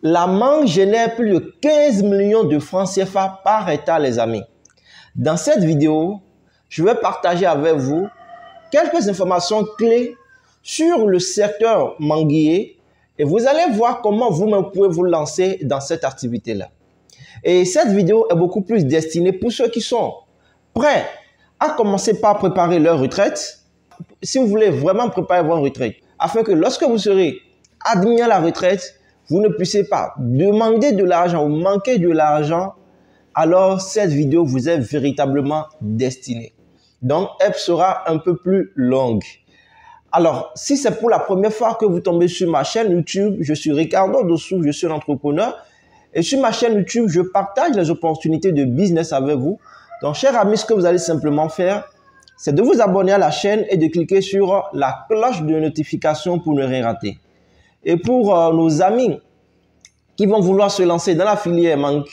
La mangue génère plus de 15 millions de francs CFA par hectare, les amis. Dans cette vidéo, je vais partager avec vous quelques informations clés sur le secteur manguier et vous allez voir comment vous-même pouvez vous lancer dans cette activité-là. Et cette vidéo est beaucoup plus destinée pour ceux qui sont prêts à commencer par préparer leur retraite. Si vous voulez vraiment préparer votre retraite, afin que lorsque vous serez admis à la retraite, vous ne puissiez pas demander de l'argent ou manquer de l'argent, alors cette vidéo vous est véritablement destinée. Donc, elle sera un peu plus longue. Alors, si c'est pour la première fois que vous tombez sur ma chaîne YouTube, je suis Ricardo Dossou, je suis un entrepreneur. Et sur ma chaîne YouTube, je partage les opportunités de business avec vous. Donc, chers amis, ce que vous allez simplement faire, c'est de vous abonner à la chaîne et de cliquer sur la cloche de notification pour ne rien rater. Et pour nos amis qui vont vouloir se lancer dans la filière mangue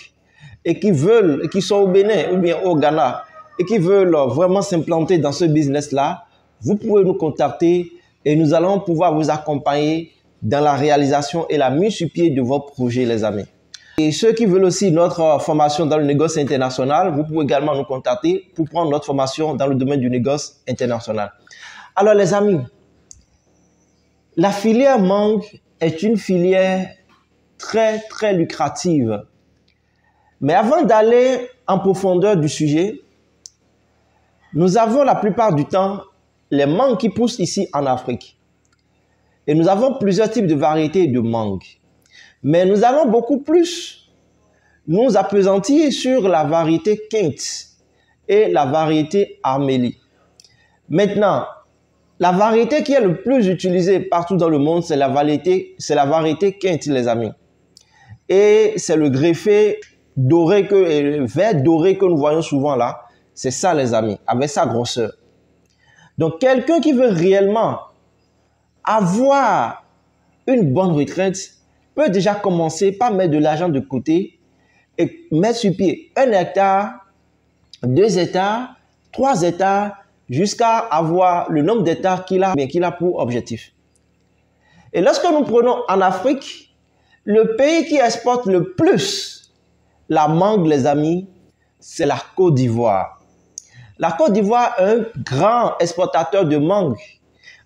et qui sont au Bénin ou bien au Ghana et qui veulent vraiment s'implanter dans ce business-là, vous pouvez nous contacter et nous allons pouvoir vous accompagner dans la réalisation et la mise sur pied de vos projets, les amis. Et ceux qui veulent aussi notre formation dans le négoce international, vous pouvez également nous contacter pour prendre notre formation dans le domaine du négoce international. Alors les amis, la filière mangue est une filière très lucrative. Mais avant d'aller en profondeur du sujet, nous avons la plupart du temps les mangues qui poussent ici en Afrique. Et nous avons plusieurs types de variétés de mangues. Mais nous allons beaucoup plus nous appesantir sur la variété Kent et la variété Armélie. Maintenant, la variété qui est le plus utilisée partout dans le monde, c'est la variété Kent, les amis. Et c'est le greffé doré le vert doré que nous voyons souvent là. C'est ça, les amis, avec sa grosseur. Donc, quelqu'un qui veut réellement avoir une bonne retraite peut déjà commencer par mettre de l'argent de côté et mettre sur pied 1 hectare, 2 hectares, 3 hectares, jusqu'à avoir le nombre d'hectares qu'il a pour objectif. Et lorsque nous prenons en Afrique, le pays qui exporte le plus la mangue, les amis, c'est la Côte d'Ivoire. La Côte d'Ivoire est un grand exportateur de mangue.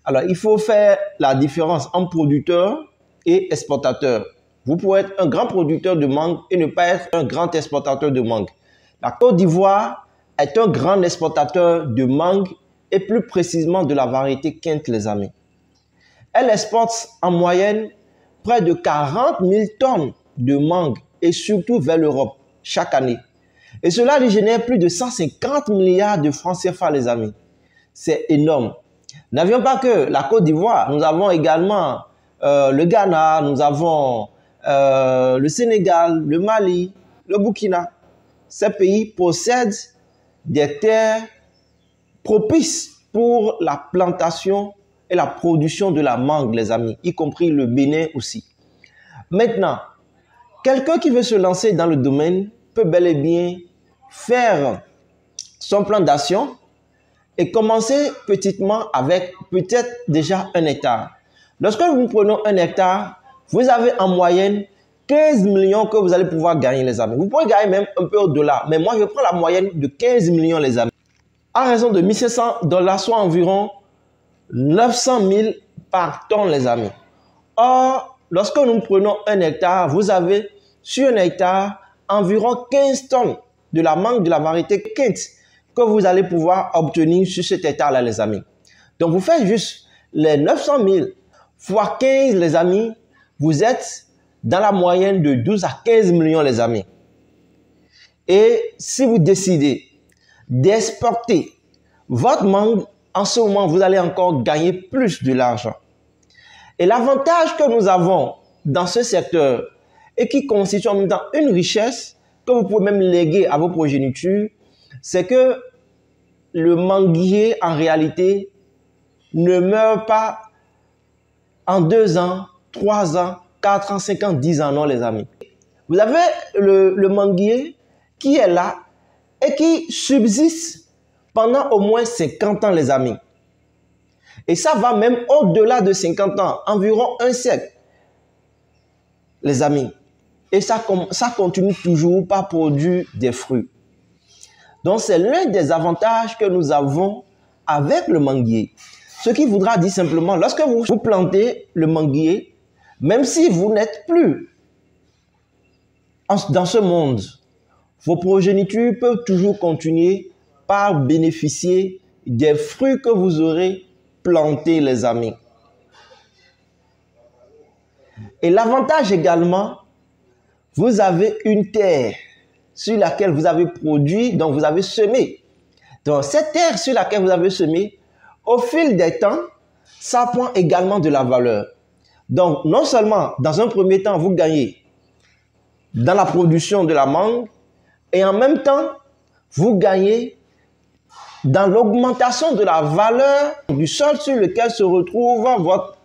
Alors, il faut faire la différence entre producteur et exportateur. Vous pouvez être un grand producteur de mangue et ne pas être un grand exportateur de mangue. La Côte d'Ivoire est un grand exportateur de mangue et plus précisément de la variété Kent, les amis. Elle exporte en moyenne près de 40 000 tonnes de mangue et surtout vers l'Europe chaque année. Et cela lui génère plus de 150 milliards de francs CFA, les amis. C'est énorme. N'avions pas que la Côte d'Ivoire, nous avons également le Ghana, nous avons le Sénégal, le Mali, le Burkina. Ces pays possèdent des terres propices pour la plantation et la production de la mangue, les amis, y compris le Bénin aussi. Maintenant, quelqu'un qui veut se lancer dans le domaine peut bel et bien faire son plan d'action et commencer petitement avec peut-être déjà 1 hectare. Lorsque nous prenons 1 hectare, vous avez en moyenne 15 millions que vous allez pouvoir gagner, les amis. Vous pouvez gagner même un peu au-delà, mais moi je prends la moyenne de 15 millions, les amis. À raison de 1 500 $, soit environ 900 000 par tonne, les amis. Or, lorsque nous prenons 1 hectare, vous avez sur 1 hectare environ 15 tonnes de la mangue de la variété Kent que vous allez pouvoir obtenir sur cet hectare-là, les amis. Donc, vous faites juste les 900 000 fois 15, les amis, vous êtes dans la moyenne de 12 à 15 millions, les amis. Et si vous décidez d'exporter votre mangue, en ce moment, vous allez encore gagner plus de l'argent. Et l'avantage que nous avons dans ce secteur et qui constitue en même temps une richesse que vous pouvez même léguer à vos progénitures, c'est que le manguier, en réalité, ne meurt pas en 2 ans, 3 ans, 4 ans, 5 ans, 10 ans, non, les amis. Vous avez le manguier qui est là et qui subsiste pendant au moins 50 ans, les amis. Et ça va même au-delà de 50 ans, environ un siècle, les amis. et ça continue toujours par produire des fruits. Donc, c'est l'un des avantages que nous avons avec le manguier. Ce qui voudra dire simplement, lorsque vous plantez le manguier, même si vous n'êtes plus dans ce monde, vos progénitures peuvent toujours continuer par bénéficier des fruits que vous aurez plantés, les amis. Et l'avantage également, vous avez une terre sur laquelle vous avez produit, donc vous avez semé. Donc cette terre sur laquelle vous avez semé, au fil des temps, ça prend également de la valeur. Donc non seulement dans un premier temps, vous gagnez dans la production de la mangue, et en même temps, vous gagnez dans l'augmentation de la valeur du sol sur lequel se retrouve votre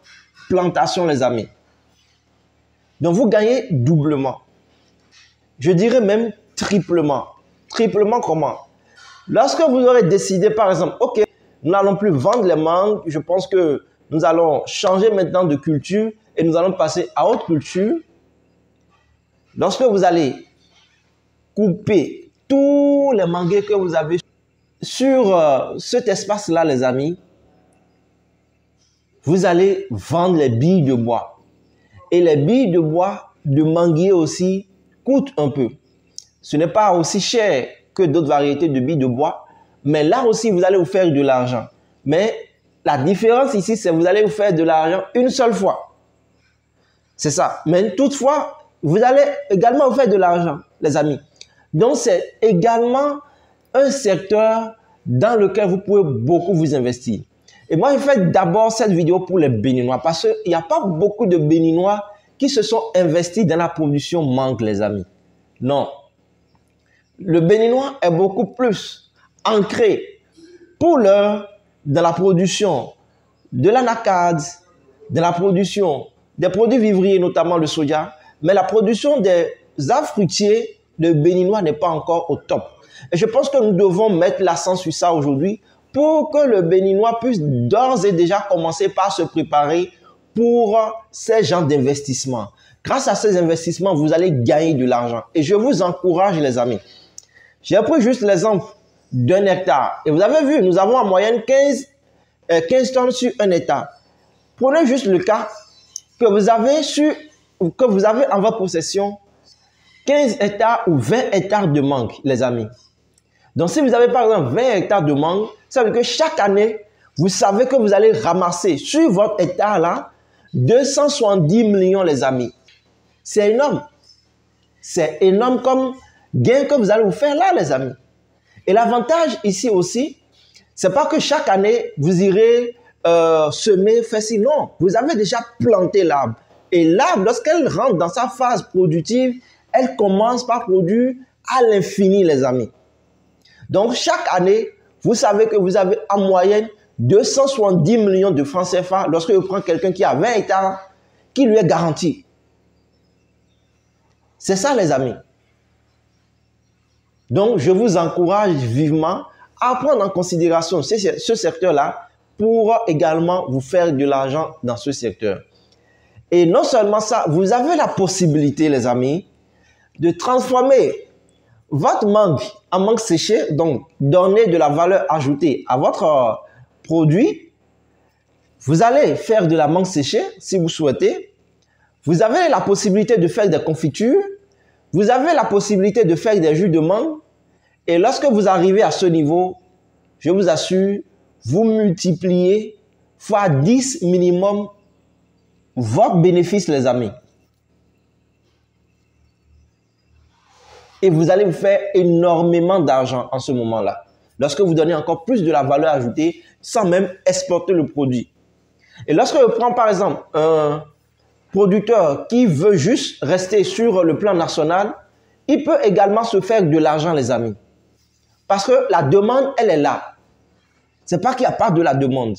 plantation, les amis. Donc vous gagnez doublement. Je dirais même triplement. Triplement comment? Lorsque vous aurez décidé, par exemple, ok, nous n'allons plus vendre les mangues, je pense que nous allons changer maintenant de culture et nous allons passer à autre culture. Lorsque vous allez couper tous les manguiers que vous avez sur cet espace-là, les amis, vous allez vendre les billes de bois. Et les billes de bois de manguier aussi coûtent un peu. Ce n'est pas aussi cher que d'autres variétés de billes de bois, mais là aussi, vous allez vous faire de l'argent. Mais la différence ici, c'est que vous allez vous faire de l'argent une seule fois. C'est ça. Mais toutefois, vous allez également vous faire de l'argent, les amis. Donc, c'est également un secteur dans lequel vous pouvez beaucoup vous investir. Et moi, je fais d'abord cette vidéo pour les Béninois parce qu'il n'y a pas beaucoup de Béninois qui se sont investis dans la production mangue, les amis. Non. Le Béninois est beaucoup plus ancré pour l'heure dans la production de l'anacarde, dans la production des produits vivriers, notamment le soja, mais la production des arbres fruitiers, le Béninois n'est pas encore au top. Et je pense que nous devons mettre l'accent sur ça aujourd'hui pour que le Béninois puisse d'ores et déjà commencer par se préparer pour ces genres d'investissements. Grâce à ces investissements, vous allez gagner de l'argent. Et je vous encourage, les amis. J'ai pris juste l'exemple d'un hectare. Et vous avez vu, nous avons en moyenne 15 tonnes sur un hectare. Prenez juste le cas que vous avez en votre possession 15 hectares ou 20 hectares de mangue, les amis. Donc, si vous avez par exemple 20 hectares de mangue, ça veut dire que chaque année, vous savez que vous allez ramasser sur votre hectare là 270 millions, les amis. C'est énorme. C'est énorme comme gain que vous allez vous faire là, les amis. Et l'avantage ici aussi, c'est pas que chaque année, vous irez semer, faire ci. Non, vous avez déjà planté l'arbre. Et l'arbre, lorsqu'elle rentre dans sa phase productive, elle commence par produire à l'infini, les amis. Donc, chaque année, vous savez que vous avez en moyenne 270 millions de francs CFA lorsque vous prenez quelqu'un qui a 20 hectares, qui lui est garanti. C'est ça, les amis. Donc, je vous encourage vivement à prendre en considération ce secteur-là pour également vous faire de l'argent dans ce secteur. Et non seulement ça, vous avez la possibilité, les amis, de transformer votre mangue en mangue séchée, donc donner de la valeur ajoutée à votre produit. Vous allez faire de la mangue séchée si vous souhaitez. Vous avez la possibilité de faire des confitures. Vous avez la possibilité de faire des jus de mangue. Et lorsque vous arrivez à ce niveau, je vous assure, vous multipliez fois 10 minimum votre bénéfice, les amis. Et vous allez vous faire énormément d'argent en ce moment-là. Lorsque vous donnez encore plus de la valeur ajoutée sans même exporter le produit. Et lorsque je prends par exemple un producteur qui veut juste rester sur le plan national, il peut également se faire de l'argent, les amis. Parce que la demande, elle est là. Ce n'est pas qu'il n'y a pas de la demande.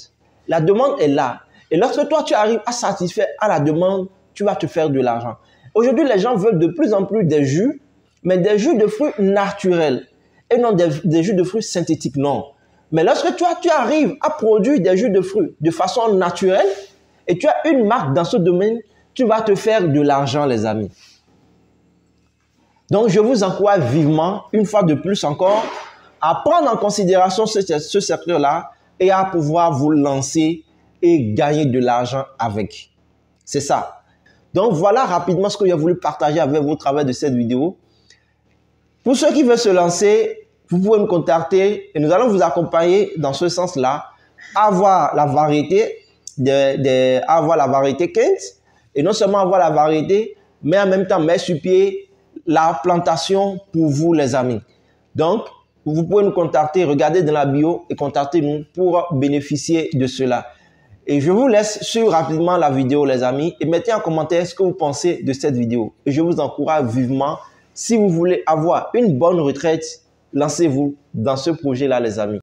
La demande est là. Et lorsque toi, tu arrives à satisfaire à la demande, tu vas te faire de l'argent. Aujourd'hui, les gens veulent de plus en plus des jus, mais des jus de fruits naturels et non des jus de fruits synthétiques, non. Mais lorsque toi, tu arrives à produire des jus de fruits de façon naturelle et tu as une marque dans ce domaine, tu vas te faire de l'argent, les amis. Donc, je vous encourage vivement, une fois de plus encore, à prendre en considération ce secteur-là et à pouvoir vous lancer et gagner de l'argent avec. C'est ça. Donc, voilà rapidement ce que j'ai voulu partager avec vous au travers de cette vidéo. Pour ceux qui veulent se lancer, vous pouvez me contacter et nous allons vous accompagner dans ce sens-là, avoir la variété, avoir la variété Kent et non seulement avoir la variété, mais en même temps mettre sur pied la plantation pour vous les amis. Donc, vous pouvez nous contacter, regardez dans la bio et contactez-nous pour bénéficier de cela. Et je vous laisse suivre rapidement la vidéo les amis et mettez en commentaire ce que vous pensez de cette vidéo. Et je vous encourage vivement, si vous voulez avoir une bonne retraite, lancez-vous dans ce projet-là les amis.